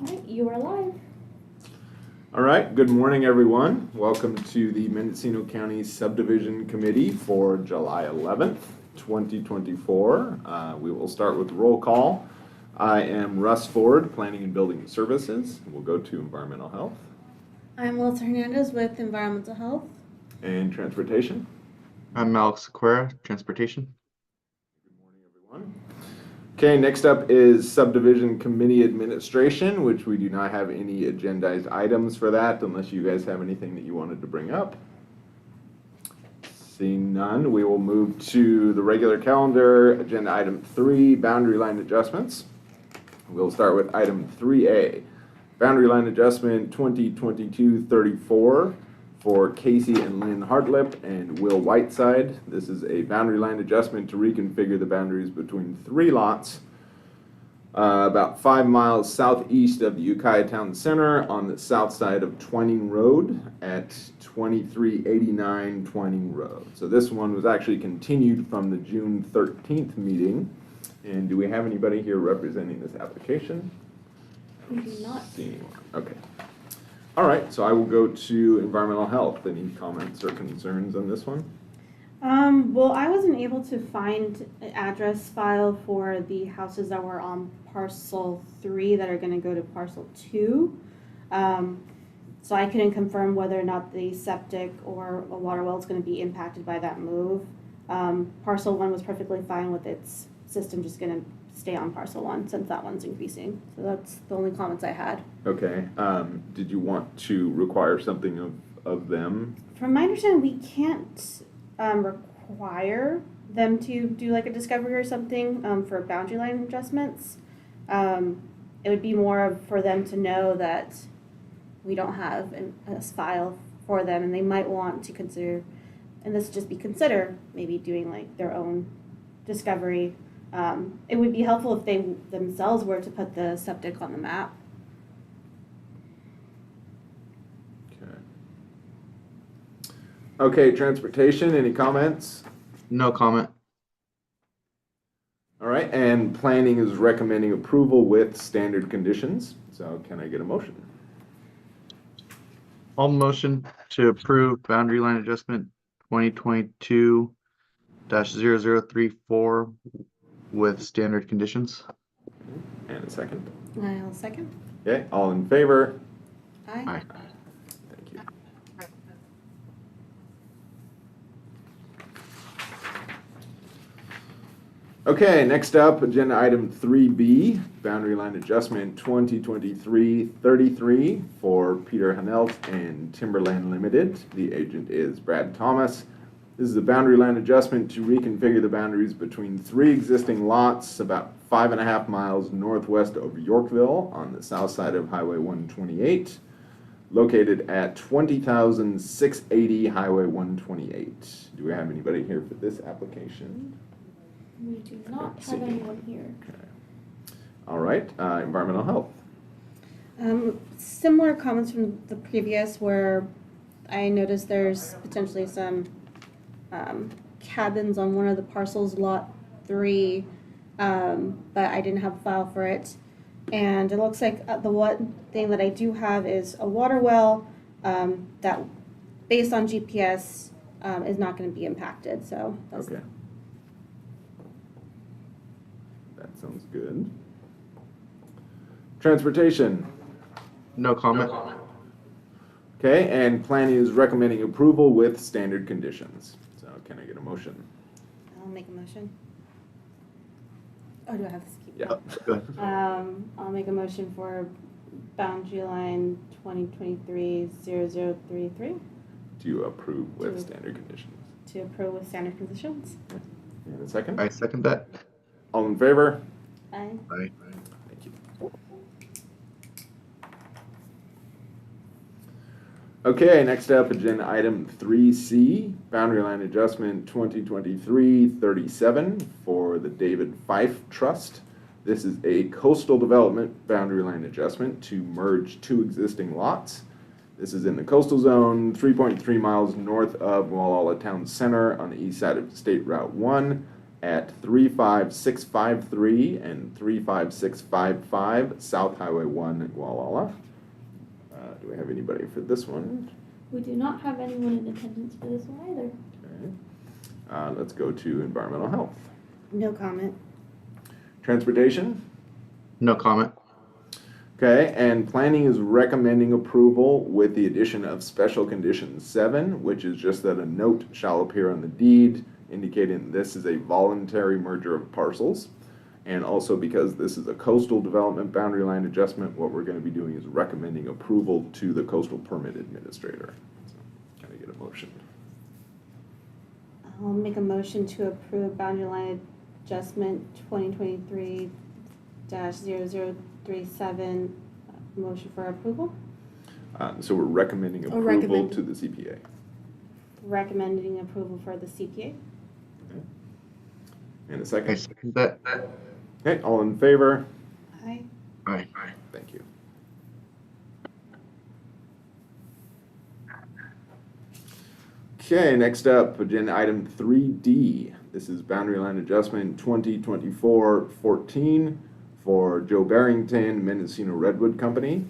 All right, you are live. All right, good morning, everyone. Welcome to the Mendocino County Subdivision Committee for July 11th, 2024. We will start with roll call. I am Russ Ford, Planning and Building Services. We'll go to Environmental Health. I'm Melissa Hernandez with Environmental Health. And Transportation. I'm Alex Sequeira, Transportation. Good morning, everyone. Okay, next up is Subdivision Committee Administration, which we do not have any agendized items for that unless you guys have anything that you wanted to bring up. Seeing none, we will move to the regular calendar. Agenda item 3, boundary line adjustments. We'll start with item 3A, boundary line adjustment 2022-34 for Casey and Lynn Hartlip and Will Whiteside. This is a boundary line adjustment to reconfigure the boundaries between 3 lots about 5 miles southeast of the Ukiah Town Center on the south side of Twining Road at 2389 Twining Road. So this one was actually continued from the June 13th meeting. And do we have anybody here representing this application? We do not. See anyone. Okay. All right, so I will go to Environmental Health. Any comments or concerns on this one? Well, I wasn't able to find an address file for the houses that were on parcel 3 that are going to go to parcel 2. So I couldn't confirm whether or not the septic or a water well is going to be impacted by that move. Parcel 1 was perfectly fine with its system just going to stay on parcel 1 since that one's increasing. So that's the only comments I had. Okay. Did you want to require something of them? From my understanding, we can't require them to do like a discovery or something for boundary line adjustments. It would be more of for them to know that we don't have a file for them, and they might want to consider, and this would just be consider maybe doing like their own discovery. It would be helpful if they themselves were to put the septic on the map. Okay, transportation, any comments? No comment. All right, and planning is recommending approval with standard conditions. So can I get a motion? All motion to approve boundary line adjustment 2022-0034 with standard conditions. And a second. I'll second. Okay, all in favor? Aye. Aye. Thank you. Okay, next up, agenda item 3B, boundary line adjustment 2023-33 for Peter Hanelt and Timberland Limited. The agent is Brad Thomas. This is a boundary line adjustment to reconfigure the boundaries between 3 existing lots about 5.5 miles northwest of Yorkville on the south side of Highway 128, located at 20,680 Highway 128. Do we have anybody here for this application? We do not have anyone here. Okay. All right, environmental health. Similar comments from the previous where I noticed there's potentially some cabins on one of the parcels, lot 3, but I didn't have a file for it. And it looks like the one thing that I do have is a water well that, based on GPS, is not going to be impacted. So that's Okay. That sounds good. Transportation. No comment. Okay, and planning is recommending approval with standard conditions. So can I get a motion? I'll make a motion. Oh, do I have to keep? Yeah. Go ahead. I'll make a motion for boundary line 2023-0033 To approve with To- standard conditions. to approve with standard conditions. And a second? I second that. All in favor? Aye. Aye. Thank you. Okay, next up, agenda item 3C, boundary line adjustment 2023-37 for the David Fife Trust. This is a coastal development boundary line adjustment to merge 2 existing lots. This is in the coastal zone, 3.3 miles north of Walla Town Center on the east side of State Route 1. at 35653 and 35655 South Highway 1 in Gualala. Do we have anybody for this one? We do not have anyone in attendance for this one either. Okay. Let's go to environmental health. No comment. Transportation? No comment. Okay, and planning is recommending approval with the addition of special condition 7, which is just that a note shall appear on the deed indicating this is a voluntary merger of parcels. And also because this is a coastal development boundary line adjustment, what we're going to be doing is recommending approval to the coastal permit administrator. So, can I get a motion? I'll make a motion to approve boundary line adjustment 2023-0037. Motion for approval. So we're recommending approval recommend. to the CPA. Recommending approval for the CPA. And a I second? second that. Okay, all in favor? Aye. Aye. Thank you. Okay, next up, agenda item 3D. This is boundary line adjustment 2024-14 for Joe Barrington, Mendocino Redwood Company.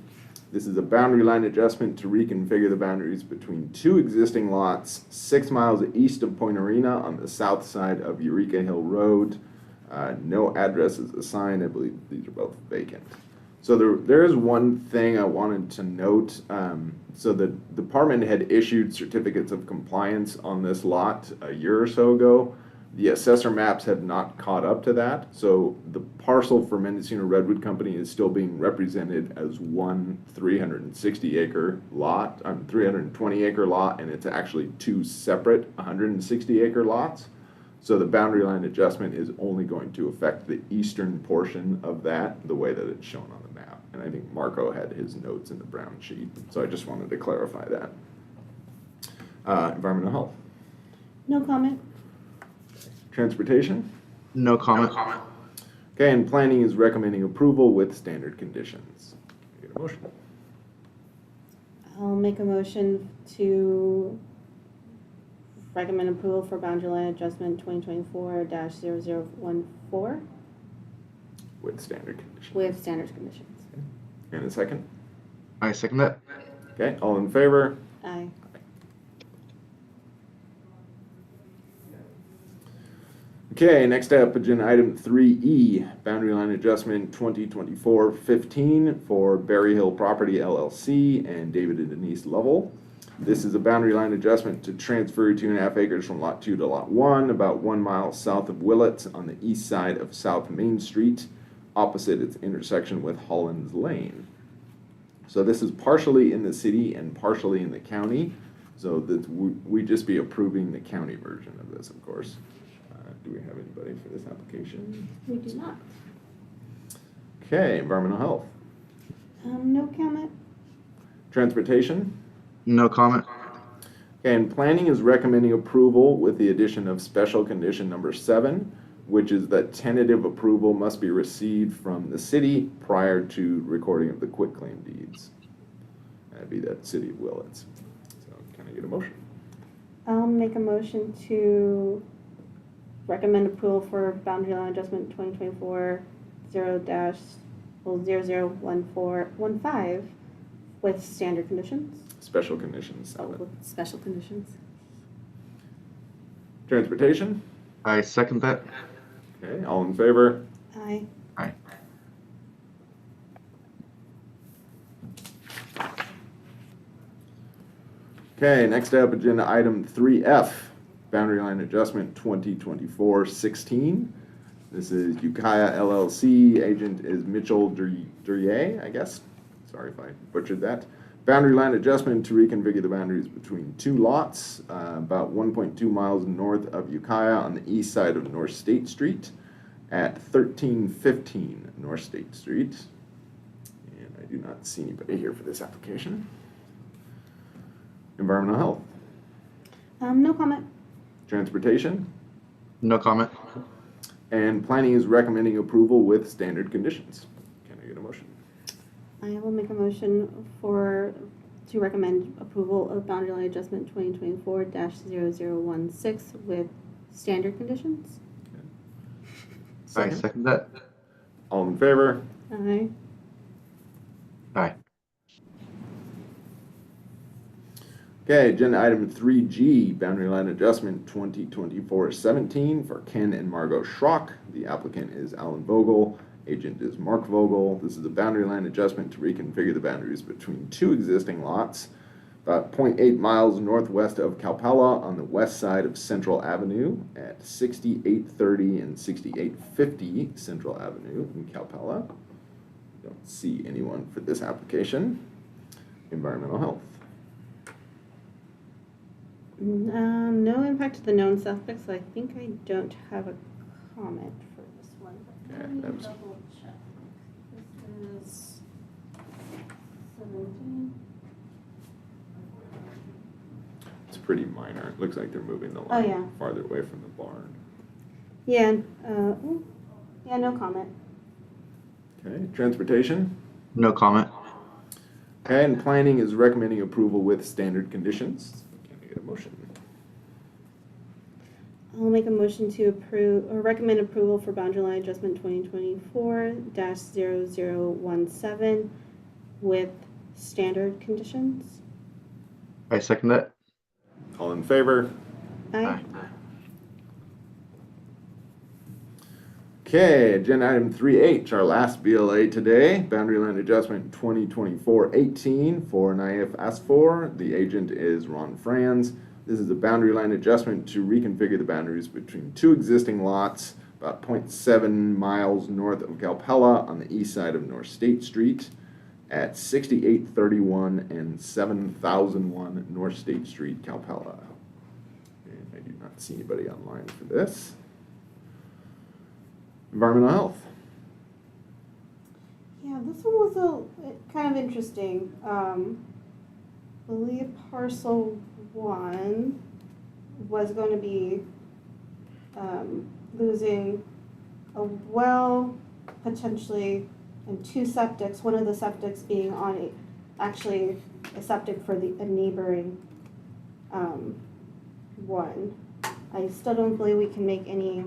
This is a boundary line adjustment to reconfigure the boundaries between two existing lots 6 miles east of Point Arena on the south side of Eureka Hill Road. No address is assigned. I believe these are both vacant. So there is one thing I wanted to note. So the department had issued certificates of compliance on this lot a year or so ago. The assessor maps have not caught up to that. So the parcel for Mendocino Redwood Company is still being represented as one 360-acre lot, 320-acre lot, and it's actually two separate 160-acre lots. So the boundary line adjustment is only going to affect the eastern portion of that, the way that it's shown on the map. And I think Marco had his notes in the brown sheet, so I just wanted to clarify that. Environmental health. No comment. Transportation. No comment. Okay, and planning is recommending approval with standard conditions. Get a motion. I'll make a motion to recommend approval for boundary line adjustment 2024-0014 With standard conditions. with standard conditions. And a second. I second that. Okay, all in favor? Aye. Okay, next up, agenda item 3E, boundary line adjustment 2024-15 for Berry Hill Property LLC and David and Denise Lovell. This is a boundary line adjustment to transfer 2.5 acres from Lot 2 to Lot 1, about 1 mile south of Willits on the east side of South Main Street, opposite its intersection with Hollins Lane. So this is partially in the city and partially in the county, so that we just be approving the county version of this, of course. Do we have anybody for this application? We do not. Okay, environmental health. No comment. Transportation. No comment. Okay, and planning is recommending approval with the addition of special condition number 7, which is that tentative approval must be received from the city prior to recording of the quitclaim deeds. That'd be that city of Willits. So can I get a motion? I'll make a motion to recommend approval for boundary line adjustment 2024-001415 with standard conditions. Special conditions 7. With special conditions. Transportation. I second that. Okay, all in favor? Aye. Aye. Okay, next up, agenda item 3F, boundary line adjustment 2024-16. This is Ukiah LLC, agent is Mitchell Duryea, I guess. Sorry if I butchered that. Boundary line adjustment to reconfigure the boundaries between two lots, about 1.2 miles north of Ukiah on the east side of North State Street at 1315 North State Street. And I do not see anybody here for this application. Environmental health. No comment. Transportation. No comment. And planning is recommending approval with standard conditions. Can I get a motion? I will make a motion to recommend approval of boundary line adjustment 2024-0016 with standard conditions. I second? second that. All in favor? Aye. Aye. Okay, agenda item 3G, boundary line adjustment 2024-17 for Ken and Margot Schrock. The applicant is Alan Vogel, agent is Mark Vogel. This is a boundary line adjustment to reconfigure the boundaries between two existing lots, about 0.8 miles northwest of Calpella on the west side of Central Avenue at 6830 and 6850 Central Avenue in Calpella. Don't see anyone for this application. Environmental health. No impact to the known suspects, so I think I don't have a comment for this one. But Okay, let me that was- double check. This is 17. It's pretty minor. It looks like they're moving the Oh, line yeah. farther away from the barn. Yeah, yeah, no comment. Okay, transportation. No comment. Okay, and planning is recommending approval with standard conditions. Can I get a motion? I'll make a motion to approve, or recommend approval for boundary line adjustment 2024-0017 with standard conditions. I second that. All in favor? Aye. Okay, agenda item 3H, our last BLA today, boundary line adjustment 2024-18 for Naif Asfor. The agent is Ron Franz. This is a boundary line adjustment to reconfigure the boundaries between two existing lots about 0.7 miles north of Calpella on the east side of North State Street at 6831 and 7001 North State Street, Calpella. And I do not see anybody online for this. Environmental health. Yeah, this one was kind of interesting. I believe parcel 1 was going to be losing a well, potentially, and 2 septics. One of the septics being on actually a septic for a neighboring one. I still don't believe we can make any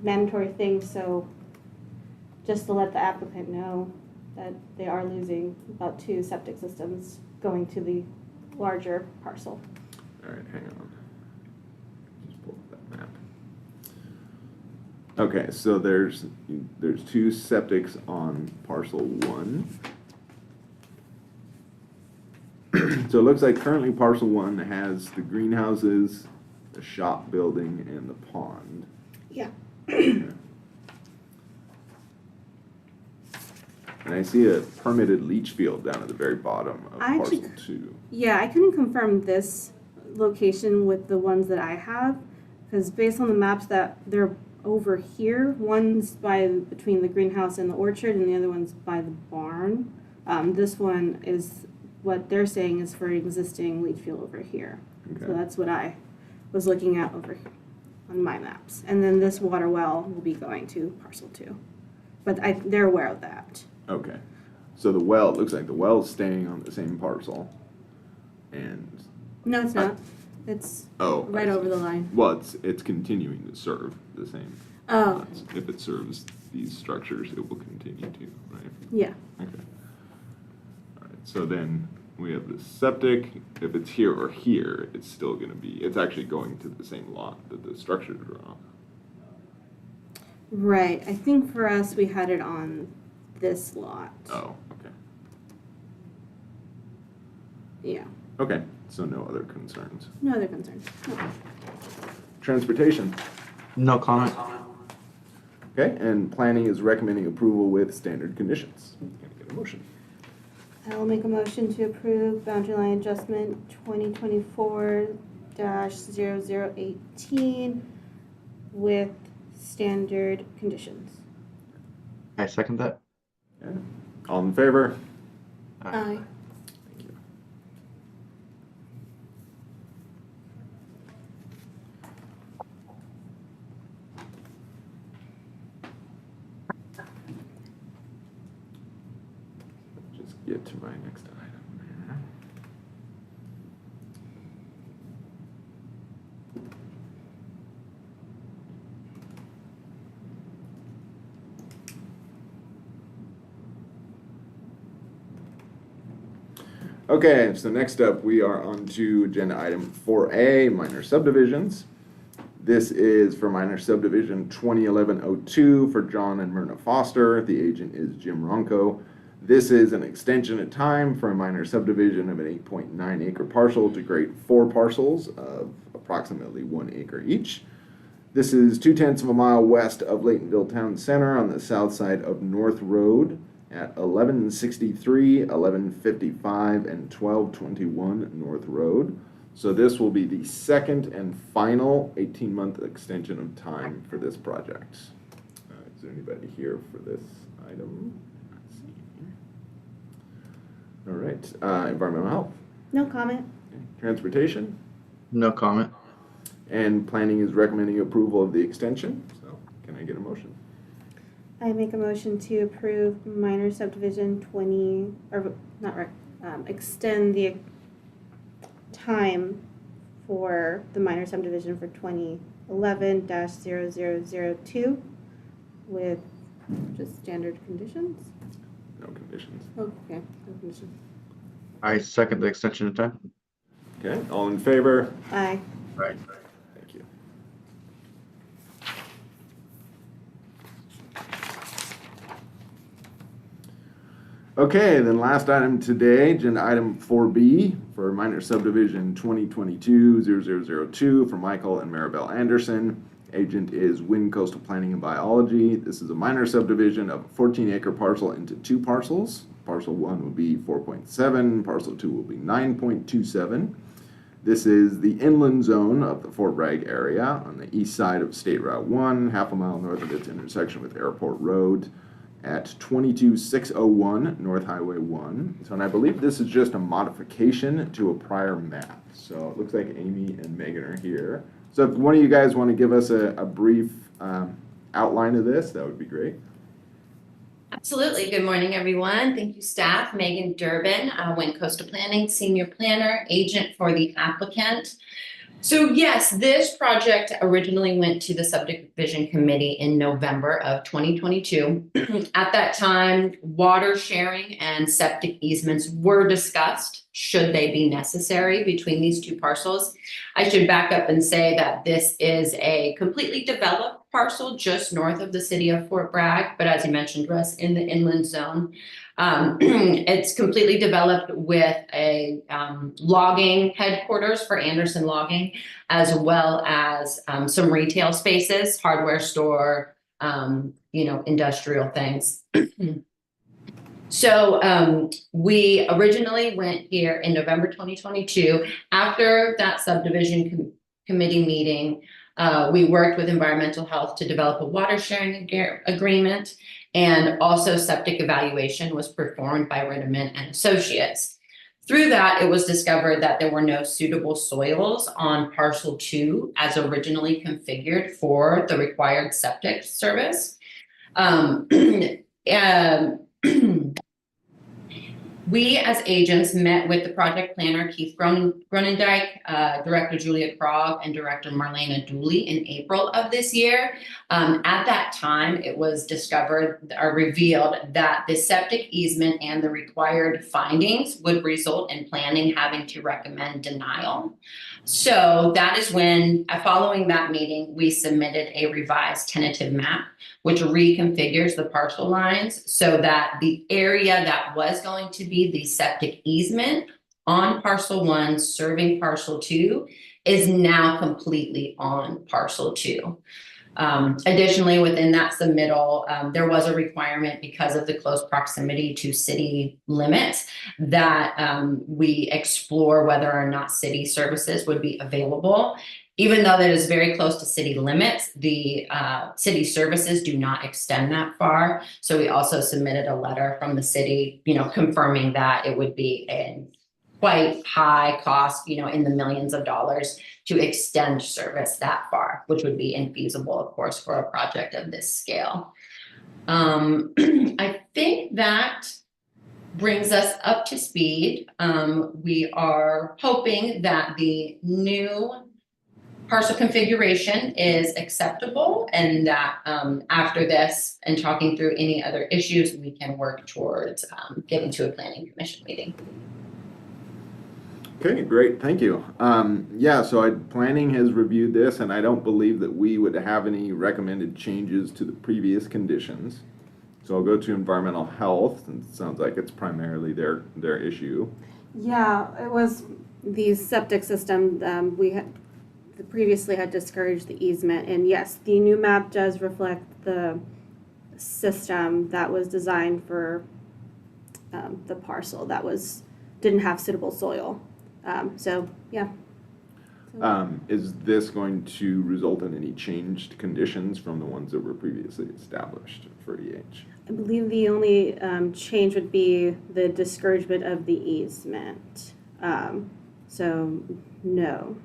mandatory things, so just to let the applicant know that they are losing about 2 septic systems going to the larger parcel. All right, hang on. Just pull up that map. Okay, so there's 2 septics on parcel 1. So it looks like currently parcel 1 has the greenhouses, the shop building, and the pond. Yeah. And I see a permitted leach field down at the very bottom of I actually- parcel 2. Yeah, I couldn't confirm this location with the ones that I have, because based on the maps that they're over here, one's between the greenhouse and the orchard, and the other one's by the barn. This one is, what they're saying is for existing leach field over here. So Okay. that's what I was looking at over here on my maps. And then this water well will be going to parcel 2. But they're aware of that. Okay. So the well, it looks like the well's staying on the same parcel. And, No, it's not. It's oh. I right see. over the line. Well, it's continuing to serve the same. Oh, lots. If it serves these structures, it will continue to, right? yeah. Okay. All right, so then we have the septic. If it's here or here, it's still gonna be, it's actually going to the same lot that the structures are on. Right. I think for us, we had it on this lot. Oh, okay. Yeah. Okay, so no other concerns. No other concerns. No. Transportation. No comment. Okay, and planning is recommending approval with standard conditions. Can I get a motion? I will make a motion to approve boundary line adjustment 2024-0018 with standard conditions. I second that. Okay. All in favor? Aye. Thank you. Just get to my next item here. Okay, so next up, we are on to agenda item 4A, minor subdivisions. This is for minor subdivision 2011-02 for John and Myrna Foster. The agent is Jim Ronco. This is an extension of time for a minor subdivision of an 8.9 acre parcel to create 4 parcels of approximately 1 acre each. This is 2/10 of a mile west of Laytonville Town Center on the south side of North Road at 1163, 1155, and 1221 North Road. So this will be the second and final 18-month extension of time for this project. Is there anybody here for this item? Let's see. All right, environmental health. No comment. Okay. Transportation. No comment. And planning is recommending approval of the extension. So can I get a motion? I make a motion to approve minor subdivision 20, or not, extend the time for the minor subdivision for 2011-0002 with just standard conditions. No conditions. Okay, no conditions. I second the extension of time. Okay, all in favor? Aye. Right. Thank you. Okay, then last item today, agenda item 4B for minor subdivision 2022-0002 for Michael and Maribel Anderson. Agent is Wind Coastal Planning and Biology. This is a minor subdivision of a 14-acre parcel into 2 parcels. Parcel 1 will be 4.7, parcel 2 will be 9.27. This is the inland zone of the Fort Bragg area on the east side of State Route 1, half a mile north of its intersection with Airport Road at 22601 North Highway 1. So, and I believe this is just a modification to a prior map. So it looks like Amy and Megan are here. So if one of you guys want to give us a brief outline of this, that would be great. Absolutely. Good morning, everyone. Thank you, staff. Megan Durbin, Wind Coastal Planning, Senior Planner, Agent for the applicant. So yes, this project originally went to the Subdivision Committee in November of 2022. At that time, water sharing and septic easements were discussed, should they be necessary between these 2 parcels. I should back up and say that this is a completely developed parcel just north of the city of Fort Bragg, but as you mentioned, Russ, in the inland zone. It's completely developed with a logging headquarters for Anderson Logging, as well as some retail spaces, hardware store, industrial things. So we originally went here in November 2022. After that subdivision committee meeting, we worked with environmental health to develop a water sharing agreement, and also septic evaluation was performed by Ritterman and Associates. Through that, it was discovered that there were no suitable soils on parcel 2 as originally configured for the required septic service. We as agents met with the project planner, Keith Gronendijk, Director Julia Krog, and Director Marlena Dooley in April of this year. At that time, it was discovered or revealed that the septic easement and the required findings would result in planning having to recommend denial. So that is when, following that meeting, we submitted a revised tentative map, which reconfigures the parcel lines so that the area that was going to be the septic easement on parcel 1 serving parcel 2 is now completely on parcel 2. Additionally, within that submittal, there was a requirement because of the close proximity to city limits that we explore whether or not city services would be available. Even though that is very close to city limits, the city services do not extend that far. So we also submitted a letter from the city, confirming that it would be a quite high cost, in the millions of dollars to extend service that far, which would be infeasible, of course, for a project of this scale. I think that brings us up to speed. We are hoping that the new parcel configuration is acceptable, and that after this and talking through any other issues, we can work towards getting to a planning commission meeting. Okay, great, thank you. Yeah, so planning has reviewed this, and I don't believe that we would have any recommended changes to the previous conditions. So I'll go to environmental health, and it sounds like it's primarily their issue. Yeah, it was the septic system, we had, previously had discouraged the easement, and yes, the new map does reflect the system that was designed for, the parcel that didn't have suitable soil. So, yeah. Is this going to result in any changed conditions from the ones that were previously established for EH? I believe the only change would be the discouragement of the easement. So, no.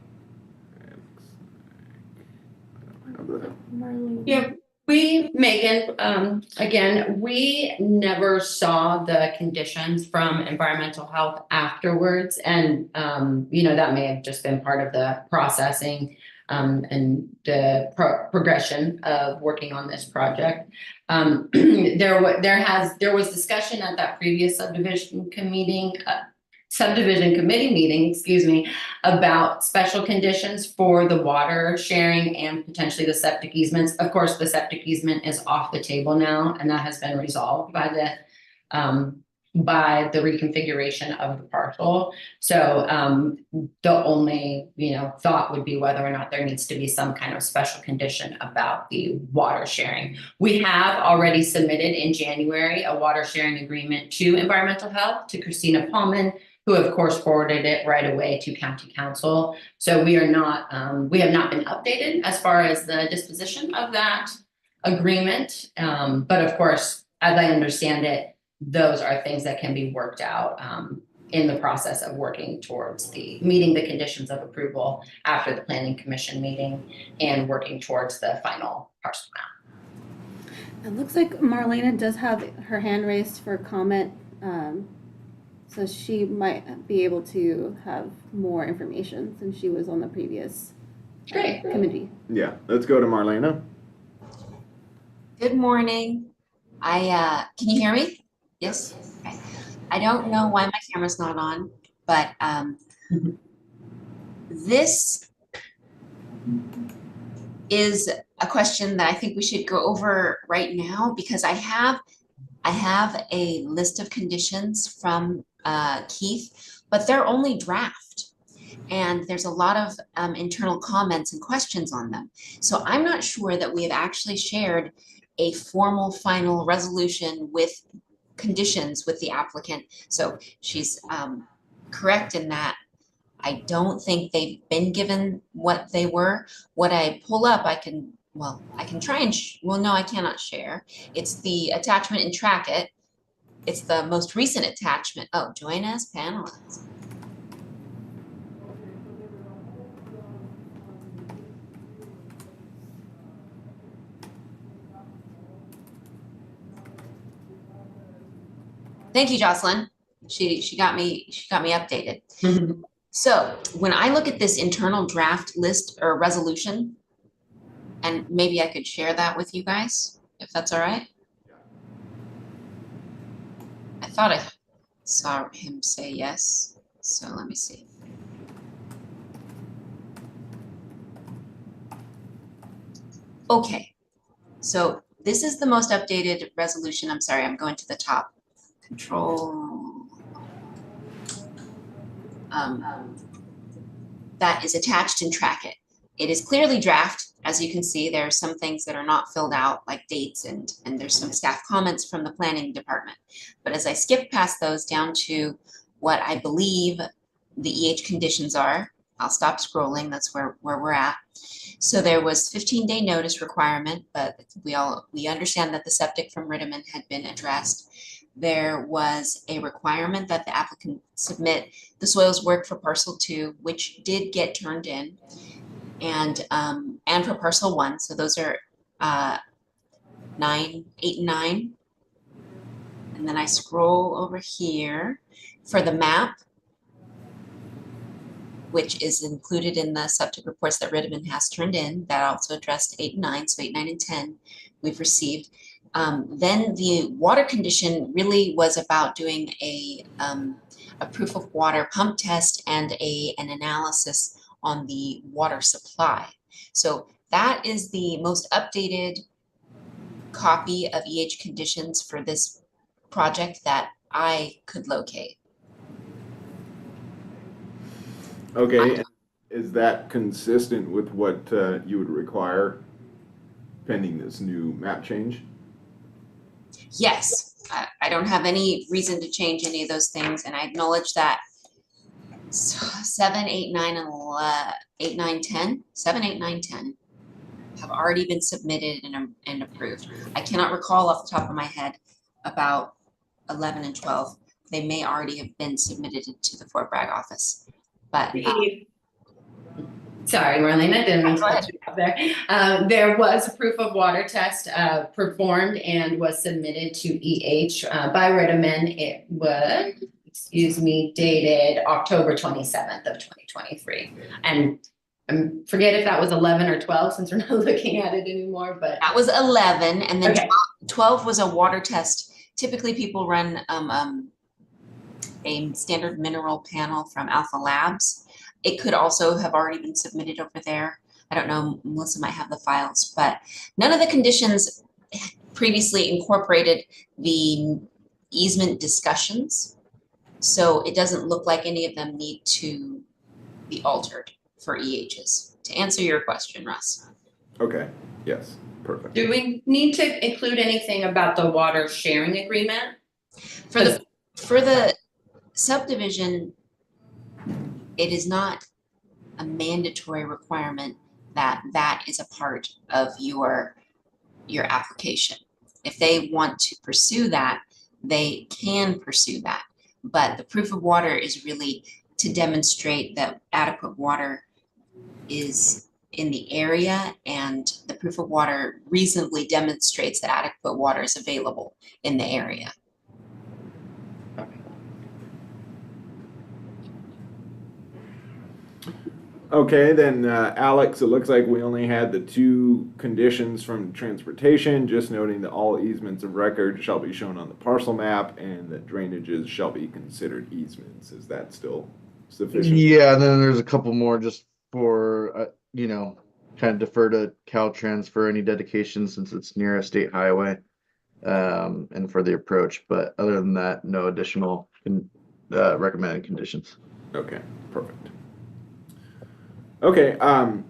I don't have the- Marlene. Yeah, Megan, again, we never saw the conditions from environmental health afterwards. And, that may have just been part of the processing and the progression of working on this project. There was discussion at that previous subdivision committee meeting, excuse me, about special conditions for the water sharing and potentially the septic easements. Of course, the septic easement is off the table now, and that has been resolved by the reconfiguration of the parcel. So the only, thought would be whether or not there needs to be some kind of special condition about the water sharing. We have already submitted in January a water sharing agreement to environmental health, to Christina Paulman, who of course forwarded it right away to county council. So we have not been updated as far as the disposition of that agreement. But of course, as I understand it, those are things that can be worked out in the process of working towards meeting the conditions of approval after the planning commission meeting and working towards the final parcel map. It looks like Marlena does have her hand raised for comment. So she might be able to have more information since she was on the previous Great. committee. Yeah, let's go to Marlena. Good morning. Can you hear me? Yes? Okay. I don't know why my camera's not on, but this is a question that I think we should go over right now because I have a list of conditions from Keith, but they're only draft. And there's a lot of internal comments and questions on them. So I'm not sure that we have actually shared a formal final resolution with conditions with the applicant. So she's correct in that I don't think they've been given what they were. What I pull up, I can try and, no, I cannot share. It's the attachment and track it. It's the most recent attachment. Oh, join as panelists. Thank you, Jocelyn. She got me updated. So when I look at this internal draft list or resolution, and maybe I could share that with you guys, if that's all right. I thought I saw him say yes, so let me see. Okay, so this is the most updated resolution. I'm sorry, I'm going to the top. Control. That is attached and track it. It is clearly draft. As you can see, there are some things that are not filled out, like dates, and there's some staff comments from the planning department. But as I skip past those down to what I believe the EH conditions are, I'll stop scrolling. That's where we're at. So there was 15-day notice requirement, but we understand that the septic from Rittiman had been addressed. There was a requirement that the applicant submit the soils work for parcel 2, which did get turned in, and for parcel 1. So those are 8 and 9. And then I scroll over here for the map, which is included in the septic reports that Rittiman has turned in. That also addressed 8 and 9, so 8, 9, and 10 we've received. Then the water condition really was about doing a a proof of water pump test and an analysis on the water supply. So that is the most updated copy of EH conditions for this project that I could locate. Okay, and is that consistent with what you would require pending this new map change? Yes, I don't have any reason to change any of those things, and I acknowledge that 7, 8, 9, and 8, 9, 10, 7, 8, 9, 10 have already been submitted and approved. I cannot recall off the top of my head about 11 and 12. They may already have been submitted to the Fort Bragg office, but Sorry, Marlene, I didn't mean to Go cut you off there. There was a proof of water test performed and was submitted to EH by Ritterman. It was, dated October 27th of 2023. And forget if that was 11 or 12 since we're not looking at it anymore, but. that was 11, and then Okay. 12 was a water test. Typically people run a standard mineral panel from Alpha Labs. It could also have already been submitted over there. I don't know, Melissa might have the files, but none of the conditions previously incorporated the easement discussions. So it doesn't look like any of them need to be altered for EHs. To answer your question, Russ. Okay, yes, perfect. Do we need to include anything about the water sharing agreement? For the subdivision, it is not a mandatory requirement that that is a part of your application. If they want to pursue that, they can pursue that. But the proof of water is really to demonstrate that adequate water is in the area, and the proof of water reasonably demonstrates that adequate water is available in the area. Okay, then Alex, it looks like we only had the 2 conditions from transportation, just noting that all easements of record shall be shown on the parcel map and that drainages shall be considered easements. Is that still sufficient? Yeah, and then there's a couple more just for, kind of defer to Caltrans for any dedication since it's near a state highway, and for the approach. But other than that, no additional recommended conditions. Okay, perfect. Okay,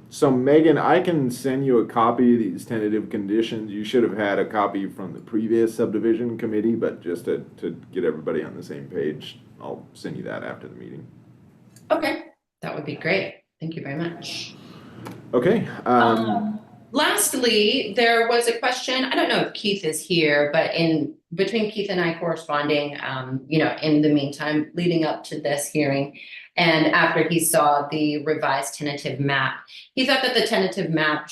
so Megan, I can send you a copy of these tentative conditions. You should have had a copy from the previous subdivision committee, but just to get everybody on the same page, I'll send you that after the meeting. Okay, that would be great. Thank you very much. Okay. Lastly, there was a question, I don't know if Keith is here, but in between Keith and I corresponding, in the meantime, leading up to this hearing, and after he saw the revised tentative map, he thought that the tentative map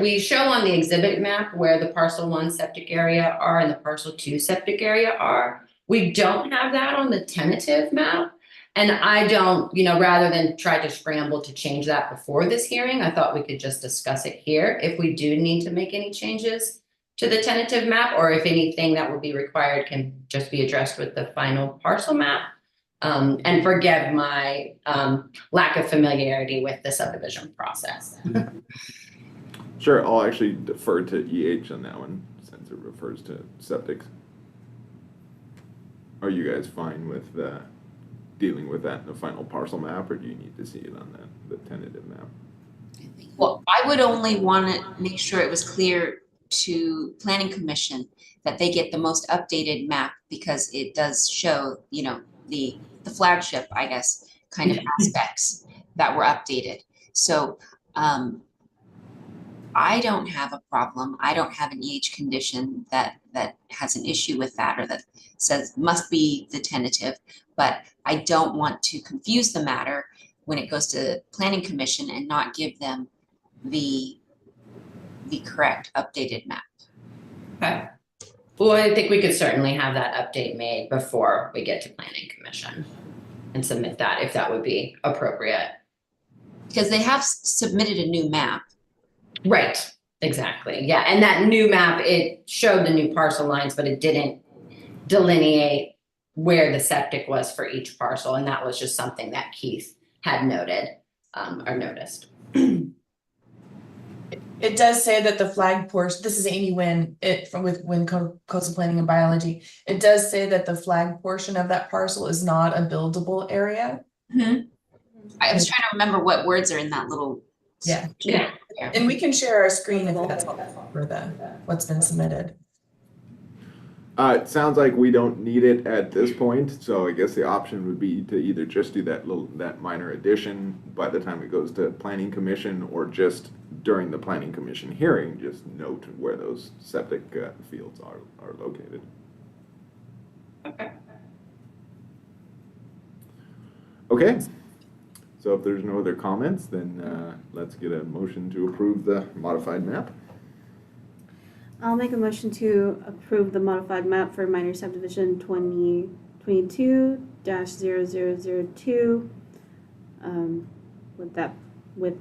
we show on the exhibit map where the parcel 1 septic area are and the parcel 2 septic area are. We don't have that on the tentative map. And I don't, rather than try to scramble to change that before this hearing, I thought we could just discuss it here. If we do need to make any changes to the tentative map, or if anything that will be required can just be addressed with the final parcel map. And forgive my lack of familiarity with the subdivision process. Sure, I'll actually defer to EH on that one since it refers to septic. Are you guys fine with dealing with that in the final parcel map, or do you need to see it on the tentative map? Well, I would only want to make sure it was clear to Planning Commission that they get the most updated map, because it does show, the flagship, I guess, kind of aspects that were updated. So I don't have a problem. I don't have an EH condition that has an issue with that, or that says must be the tentative, but I don't want to confuse the matter when it goes to Planning Commission and not give them the correct updated map. Okay. Well, I think we could certainly have that update made before we get to Planning Commission and submit that if that would be appropriate. Because they have submitted a new map. Right, exactly. Yeah, and that new map, it showed the new parcel lines, but it didn't delineate where the septic was for each parcel, and that was just something that Keith had noted, or noticed. It does say that the flag portion, this is Amy Wynn, Coastal Planning and Biology. It does say that the flag portion of that parcel is not a buildable area. I was trying to remember what words are in that little. Yeah. Yeah. And we can share our screen if that's helpful for what's been submitted. It sounds like we don't need it at this point, so I guess the option would be to either just do that minor addition by the time it goes to planning commission, or just during the planning commission hearing, just note where those septic fields are located. Okay. Okay, so if there's no other comments, then let's get a motion to approve the modified map. I'll make a motion to approve the modified map for minor subdivision 2022-0002 with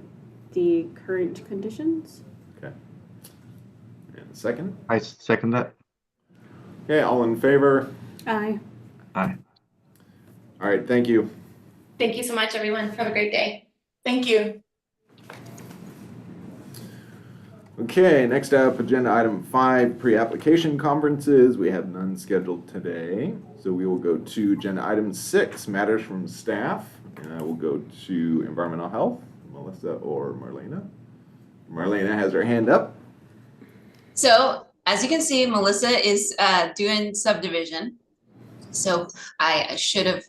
the current conditions. Okay. And a second? I second that. Okay, all in favor? Aye. Aye. All right, thank you. Thank you so much, everyone. Have a great day. Thank you. Okay, next up, agenda item 5, pre-application conferences. We have none scheduled today. So we will go to agenda item 6, matters from staff. We'll go to environmental health, Melissa or Marlena. Marlena has her hand up. So as you can see, Melissa is doing subdivision. So I should have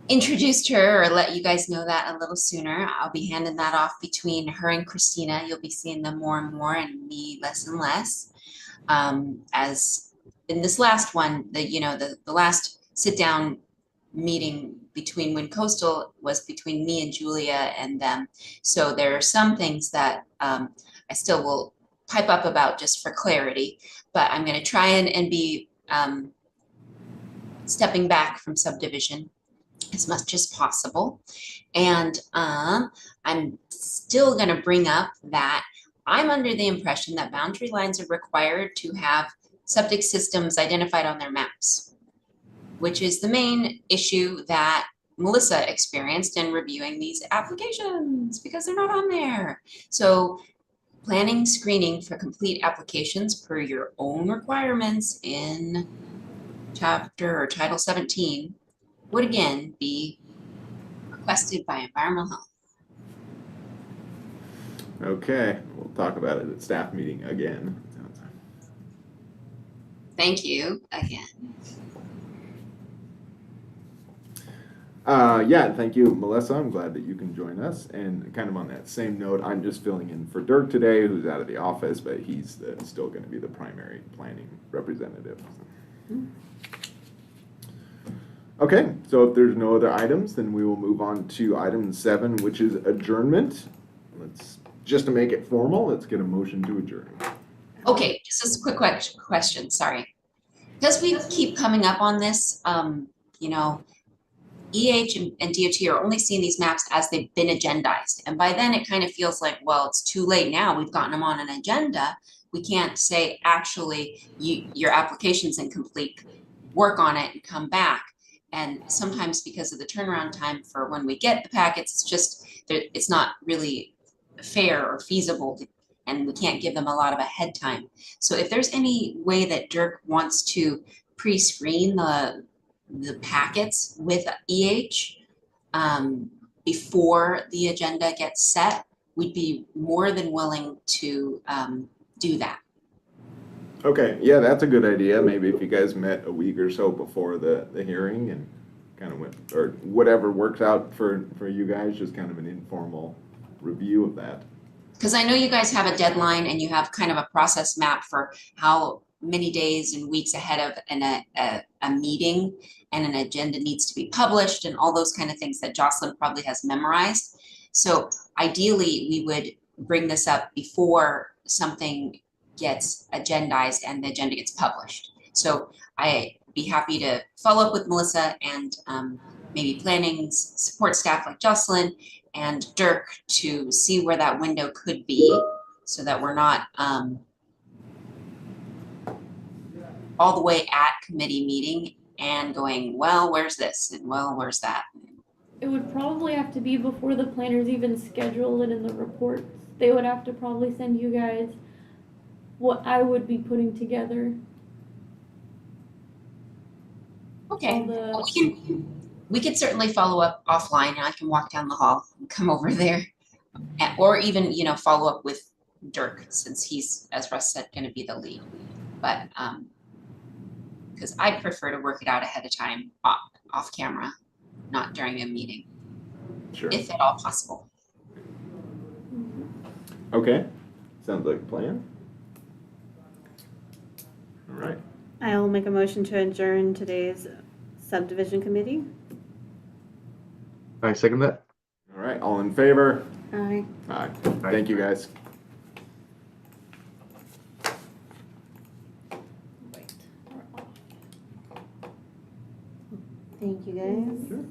introduced her or let you guys know that a little sooner. I'll be handing that off between her and Christina. You'll be seeing them more and more, and me less and less. As in this last one, the last sit down meeting between Wind Coastal was between me and Julia and them. So there are some things that I still will pipe up about just for clarity, but I'm going to try and be stepping back from subdivision as much as possible. And I'm still going to bring up that I'm under the impression that boundary lines are required to have septic systems identified on their maps, which is the main issue that Melissa experienced in reviewing these applications because they're not on there. So planning screening for complete applications per your own requirements in chapter or title 17 would again be requested by environmental health. Okay, we'll talk about it at staff meeting again. Thank you again. Yeah, thank you, Melissa. I'm glad that you can join us. And kind of on that same note, I'm just filling in for Dirk today, who's out of the office, but he's still going to be the primary planning representative. Okay, so if there's no other items, then we will move on to item 7, which is adjournment. Just to make it formal, let's get a motion to adjourn. Okay, just a quick question, sorry. Because we keep coming up on this, EH and DOT are only seeing these maps as they've been agendized. And by then it kind of feels like, well, it's too late now. We've gotten them on an agenda. We can't say, actually, your application's incomplete. Work on it and come back. And sometimes because of the turnaround time for when we get the packets, it's not really fair or feasible, and we can't give them a lot of a head time. So if there's any way that Dirk wants to pre-screen the packets with EH before the agenda gets set, we'd be more than willing to do that. Okay, yeah, that's a good idea. Maybe if you guys met a week or so before the hearing and kind of went, or whatever works out for you guys, just kind of an informal review of that. Because I know you guys have a deadline and you have kind of a process map for how many days and weeks ahead of a meeting and an agenda needs to be published and all those kind of things that Jocelyn probably has memorized. So ideally, we would bring this up before something gets agendized and the agenda gets published. So I'd be happy to follow up with Melissa and maybe planning support staff like Jocelyn and Dirk to see where that window could be so that we're not all the way at committee meeting and going, well, where's this? And well, where's that? It would probably have to be before the planners even schedule it in the reports. They would have to probably send you guys what I would be putting together. Okay, All well, the, we could certainly follow up offline, and I can walk down the hall and come over there. Or even, you know, follow up with Dirk, since he's, as Russ said, gonna be the lead. But, because I'd prefer to work it out ahead of time, off camera, not during a meeting, Sure. if at all possible. Okay, sounds like a plan. All right, I will make a motion to adjourn today's subdivision committee. I second that. all right, all in favor? Aye. Aye. Thank you, guys. Thank you, guys. Sure.